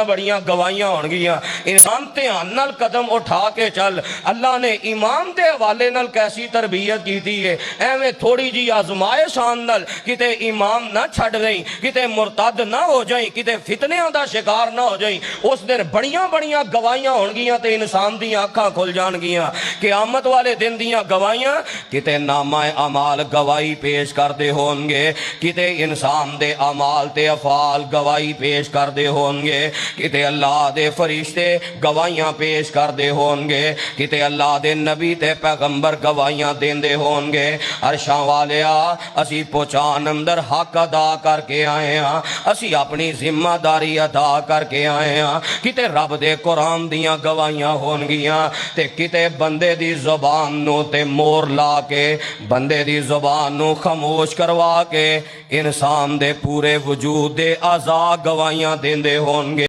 بڑیاں گواہیاں ہون گیاں انسان دھیان نال قدم اٹھا کے چل اللہ نے ایمان دے حوالے نال کیسی تربیت کیتی ہے ایویں تھوڑی جی آزمائش آن نال کتے ایمان نہ چھڑ گئی کتے مرتد نہ ہو جائیں کتے فتنیاں دا شکار نہ ہو جائیں اس دن بڑیاں بڑیاں گواہیاں ہون گیاں تے انسان دیاں اکھاں کھل جان گیاں قیامت والے دن دیاں گواہیاں کتے نامہ اعمال گواہی پیش کردے ہون گے کتے انسان دے اعمال تے افعال گواہی پیش کردے ہون گے کتے اللہ دے فرشتے گواہیاں پیش کردے ہون گے کتے اللہ دے نبی تے پیغمبر گواہیاں دیندے ہون گے عرشاں والیا اسی پہچان اندر حق ادا کر کے آئے ہاں اسی اپنی ذمہ داری ادا کر کے آئے ہاں کتے رب دے قرآن دیاں گواہیاں ہون گیاں تے کتے بندے دی زبان نو تے مور لا کے بندے دی زبان نو خاموش کروا کے انسان دے پورے وجود دے اعضاء گواہیاں دیندے ہون گے